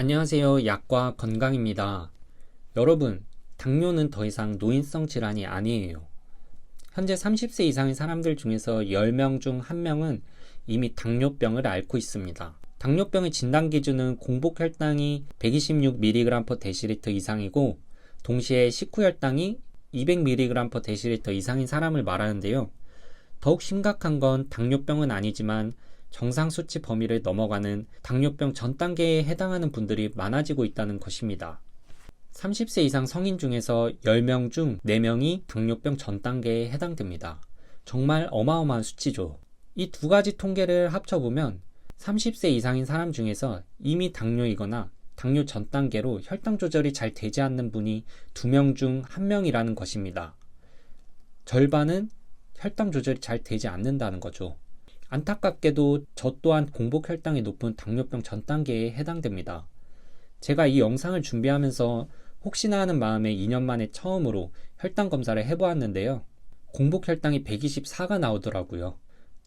안녕하세요. 약과 건강입니다. 여러분, 당뇨는 더 이상 노인성 질환이 아니에요. 현재 30세 이상의 사람들 중에서 10명 중 1명은 이미 당뇨병을 앓고 있습니다. 당뇨병의 진단 기준은 공복 혈당이 126mg/dL 이상이고 동시에 식후 혈당이 200mg/dL 이상인 사람을 말하는데요. 더욱 심각한 건 당뇨병은 아니지만 정상 수치 범위를 넘어가는 당뇨병 전 단계에 해당하는 분들이 많아지고 있다는 것입니다. 30세 이상 성인 중에서 10명 중 4명이 당뇨병 전 단계에 해당됩니다. 정말 어마어마한 수치죠. 이 두 가지 통계를 합쳐보면 30세 이상인 사람 중에서 이미 당뇨이거나 당뇨 전 단계로 혈당 조절이 잘 되지 않는 분이 2명 중 1명이라는 것입니다. 절반은 혈당 조절이 잘 되지 않는다는 거죠. 안타깝게도 저 또한 공복 혈당이 높은 당뇨병 전 단계에 해당됩니다. 제가 이 영상을 준비하면서 혹시나 하는 마음에 2년 만에 처음으로 혈당 검사를 해보았는데요. 공복 혈당이 124가 나오더라고요.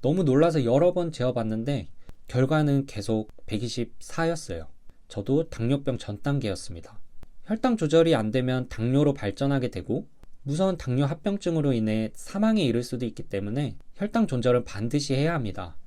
너무 놀라서 여러 번 재어봤는데 결과는 계속 124였어요. 저도 당뇨병 전 단계였습니다. 혈당 조절이 안 되면 당뇨로 발전하게 되고 무서운 당뇨 합병증으로 인해 사망에 이를 수도 있기 때문에 혈당 조절은 반드시 해야 합니다.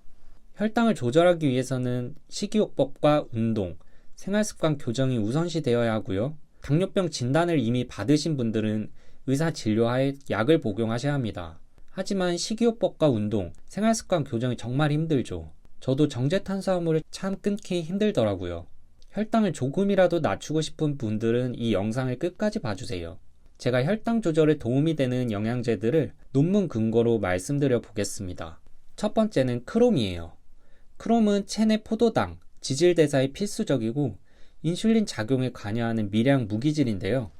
혈당을 조절하기 위해서는 식이요법과 운동, 생활습관 교정이 우선시 되어야 하고요. 당뇨병 진단을 이미 받으신 분들은 의사 진료하에 약을 복용하셔야 합니다. 하지만 식이요법과 운동, 생활습관 교정이 정말 힘들죠. 저도 정제탄수화물을 참 끊기 힘들더라고요. 혈당을 조금이라도 낮추고 싶은 분들은 이 영상을 끝까지 봐주세요. 제가 혈당 조절에 도움이 되는 영양제들을 논문 근거로 말씀드려 보겠습니다. 첫 번째는 크롬이에요. 크롬은 체내 포도당, 지질대사에 필수적이고 인슐린 작용에 관여하는 미량 무기질인데요.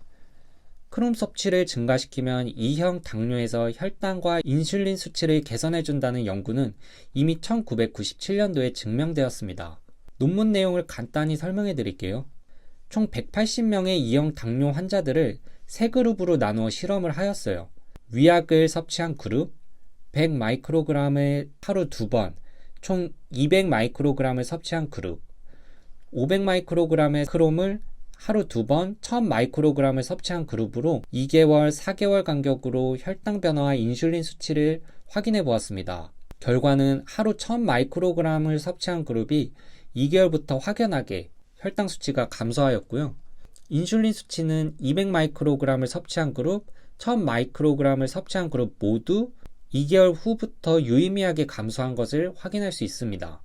크롬 섭취를 증가시키면 2형 당뇨에서 혈당과 인슐린 수치를 개선해준다는 연구는 이미 1997년도에 증명되었습니다. 논문 내용을 간단히 설명해 드릴게요. 총 180명의 2형 당뇨 환자들을 세 그룹으로 나누어 실험을 하였어요. 위약을 섭취한 그룹, 100마이크로그램을 하루 2번, 총 200마이크로그램을 섭취한 그룹, 500마이크로그램의 크롬을 하루 2번, 1000마이크로그램을 섭취한 그룹으로 2개월, 4개월 간격으로 혈당 변화와 인슐린 수치를 확인해 보았습니다. 결과는 하루 1000마이크로그램을 섭취한 그룹이 2개월부터 확연하게 혈당 수치가 감소하였고요. 인슐린 수치는 200마이크로그램을 섭취한 그룹, 1000마이크로그램을 섭취한 그룹 모두 2개월 후부터 유의미하게 감소한 것을 확인할 수 있습니다.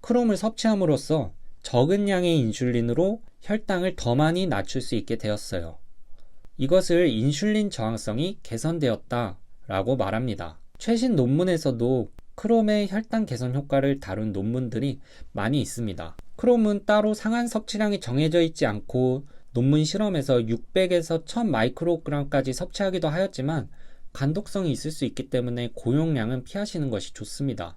크롬을 섭취함으로써 적은 양의 인슐린으로 혈당을 더 많이 낮출 수 있게 되었어요. 이것을 인슐린 저항성이 개선되었다라고 말합니다. 최신 논문에서도 크롬의 혈당 개선 효과를 다룬 논문들이 많이 있습니다. 크롬은 따로 상한 섭취량이 정해져 있지 않고 논문 실험에서 600에서 1000마이크로그램까지 섭취하기도 하였지만 간독성이 있을 수 있기 때문에 고용량은 피하시는 것이 좋습니다.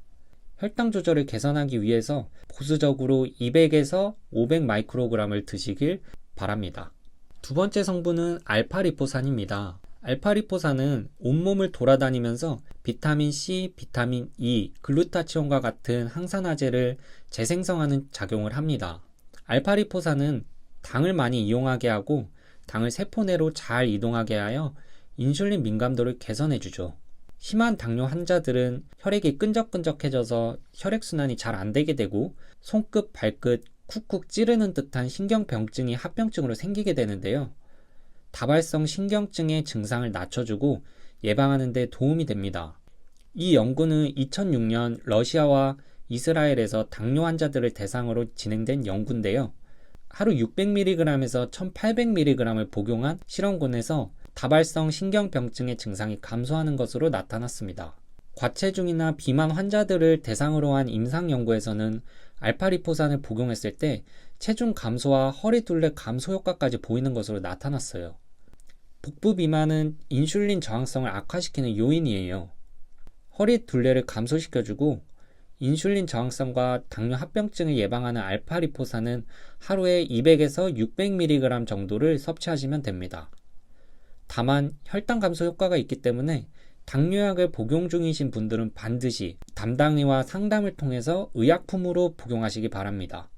혈당 조절을 개선하기 위해서 보수적으로 200에서 500마이크로그램을 드시길 바랍니다. 두 번째 성분은 알파리포산입니다. 알파리포산은 온몸을 돌아다니면서 비타민 C, 비타민 E, 글루타치온과 같은 항산화제를 재생성하는 작용을 합니다. 알파리포산은 당을 많이 이용하게 하고 당을 세포 내로 잘 이동하게 하여 인슐린 민감도를 개선해주죠. 심한 당뇨 환자들은 혈액이 끈적끈적해져서 혈액순환이 잘 안되게 되고 손끝, 발끝 쿡쿡 찌르는 듯한 신경병증이 합병증으로 생기게 되는데요. 다발성 신경증의 증상을 낮춰주고 예방하는 데 도움이 됩니다. 이 연구는 2006년 러시아와 이스라엘에서 당뇨 환자들을 대상으로 진행된 연구인데요. 하루 600mg에서 1800mg을 복용한 실험군에서 다발성 신경병증의 증상이 감소하는 것으로 나타났습니다. 과체중이나 비만 환자들을 대상으로 한 임상 연구에서는 알파리포산을 복용했을 때 체중 감소와 허리 둘레 감소 효과까지 보이는 것으로 나타났어요. 복부 비만은 인슐린 저항성을 악화시키는 요인이에요. 허리 둘레를 감소시켜주고 인슐린 저항성과 당뇨 합병증을 예방하는 알파리포산은 하루에 200에서 600mg 정도를 섭취하시면 됩니다. 다만 혈당 감소 효과가 있기 때문에 당뇨약을 복용 중이신 분들은 반드시 담당의와 상담을 통해서 의약품으로 복용하시기 바랍니다.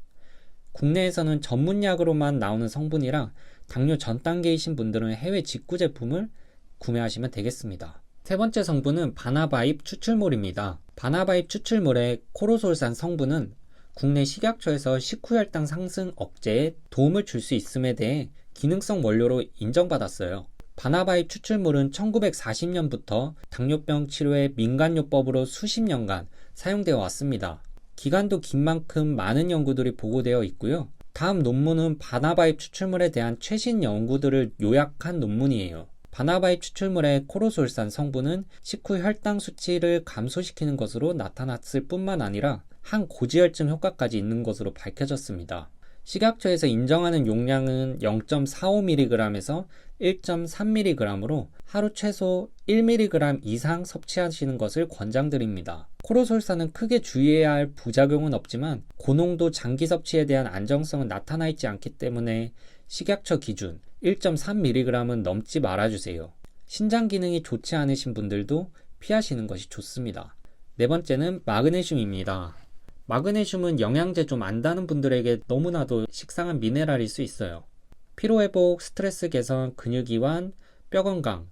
국내에서는 전문약으로만 나오는 성분이라 당뇨 전 단계이신 분들은 해외 직구 제품을 구매하시면 되겠습니다. 세 번째 성분은 바나바잎 추출물입니다. 바나바잎 추출물의 코로솔산 성분은 국내 식약처에서 식후혈당 상승 억제에 도움을 줄 수 있음에 대해 기능성 원료로 인정받았어요. 바나바잎 추출물은 1940년부터 당뇨병 치료의 민간요법으로 수십 년간 사용되어 왔습니다. 기간도 긴 만큼 많은 연구들이 보고되어 있고요. 다음 논문은 바나바잎 추출물에 대한 최신 연구들을 요약한 논문이에요. 바나바잎 추출물의 코로솔산 성분은 식후 혈당 수치를 감소시키는 것으로 나타났을 뿐만 아니라 항고지혈증 효과까지 있는 것으로 밝혀졌습니다. 식약처에서 인정하는 용량은 0.45mg에서 1.3mg으로 하루 최소 1mg 이상 섭취하시는 것을 권장드립니다. 코로솔산은 크게 주의해야 할 부작용은 없지만 고농도 장기 섭취에 대한 안정성은 나타나 있지 않기 때문에 식약처 기준 1.3mg은 넘지 말아주세요. 신장 기능이 좋지 않으신 분들도 피하시는 것이 좋습니다. 네 번째는 마그네슘입니다. 마그네슘은 영양제 좀 안다는 분들에게 너무나도 식상한 미네랄일 수 있어요. 피로회복, 스트레스 개선, 근육 이완, 뼈 건강,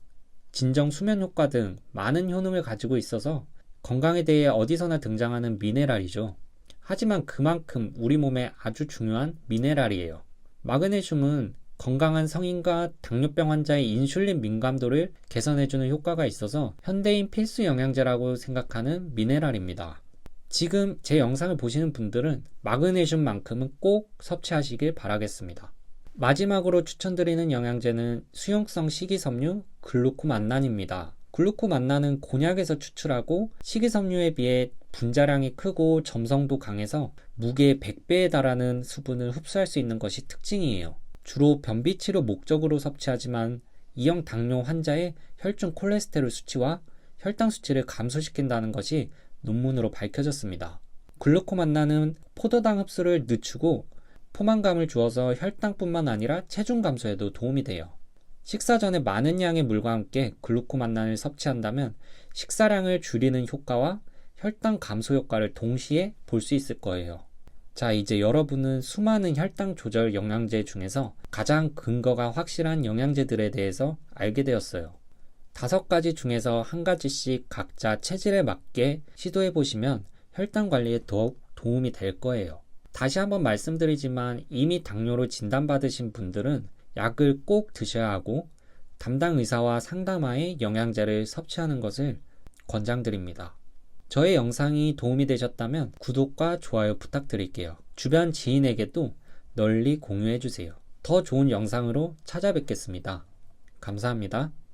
진정 수면 효과 등 많은 효능을 가지고 있어서 건강에 대해 어디서나 등장하는 미네랄이죠. 하지만 그만큼 우리 몸에 아주 중요한 미네랄이에요. 마그네슘은 건강한 성인과 당뇨병 환자의 인슐린 민감도를 개선해주는 효과가 있어서 현대인 필수 영양제라고 생각하는 미네랄입니다. 지금 제 영상을 보시는 분들은 마그네슘만큼은 꼭 섭취하시길 바라겠습니다. 마지막으로 추천드리는 영양제는 수용성 식이섬유 글루코만난입니다. 글루코만난은 곤약에서 추출하고 식이섬유에 비해 분자량이 크고 점성도 강해서 무게 100배에 달하는 수분을 흡수할 수 있는 것이 특징이에요. 주로 변비 치료 목적으로 섭취하지만 2형 당뇨 환자의 혈중 콜레스테롤 수치와 혈당 수치를 감소시킨다는 것이 논문으로 밝혀졌습니다. 글루코만난은 포도당 흡수를 늦추고 포만감을 주어서 혈당뿐만 아니라 체중 감소에도 도움이 돼요. 식사 전에 많은 양의 물과 함께 글루코만난을 섭취한다면 식사량을 줄이는 효과와 혈당 감소 효과를 동시에 볼 수 있을 거예요. 자, 이제 여러분은 수많은 혈당 조절 영양제 중에서 가장 근거가 확실한 영양제들에 대해서 알게 되었어요. 5가지 중에서 한 가지씩 각자 체질에 맞게 시도해 보시면 혈당 관리에 더욱 도움이 될 거예요. 다시 한번 말씀드리지만 이미 당뇨로 진단받으신 분들은 약을 꼭 드셔야 하고 담당 의사와 상담하에 영양제를 섭취하는 것을 권장드립니다. 저의 영상이 도움이 되셨다면 구독과 좋아요 부탁드릴게요. 주변 지인에게도 널리 공유해 주세요. 더 좋은 영상으로 찾아뵙겠습니다. 감사합니다.